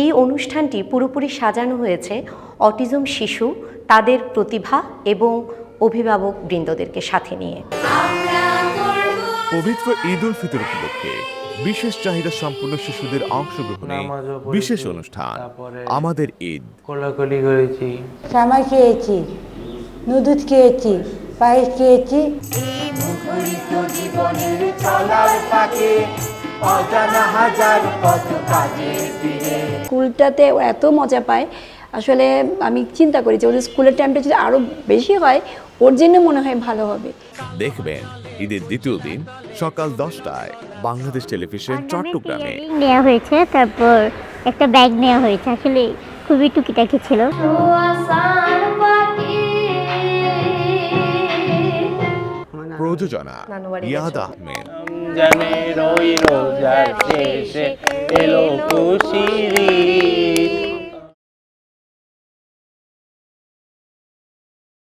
এই অনুষ্ঠানটি পুরোপুরি সাজানো হয়েছে অটিজম শিশু, তাদের প্রতিভা এবং অভিভাবক বৃন্দদেরকে সাথে নিয়ে। পবিত্র ঈদ উল ফিতর উপলক্ষে বিশেষ চাহিদা সম্পন্ন শিশুদের অংশগ্রহণে বিশেষ অনুষ্ঠান আমাদের ঈদ। কোলাকুলি করেছি, সামাই খেয়েছি, নুডলস খেয়েছি, পায়েস খেয়েছি। স্কুলটাতে এত মজা পায়, আসলে আমি চিন্তা করি যে ওদের স্কুলের টাইমটা যদি আরো বেশি হয় ওর জন্য মনে হয় ভালো হবে। দেখবেন ঈদের দ্বিতীয় দিন সকাল 10টায় বাংলাদেশ টেলিভিশন চট্টগ্রামে। নেওয়া হয়েছে, তারপর একটা ব্যাগ নেওয়া হয়েছে, আসলে খুবই টুকিটাকি ছিল। প্রযোজনা ইয়াদ আহমেদ। জানে রোজার শেষে এলো খুশির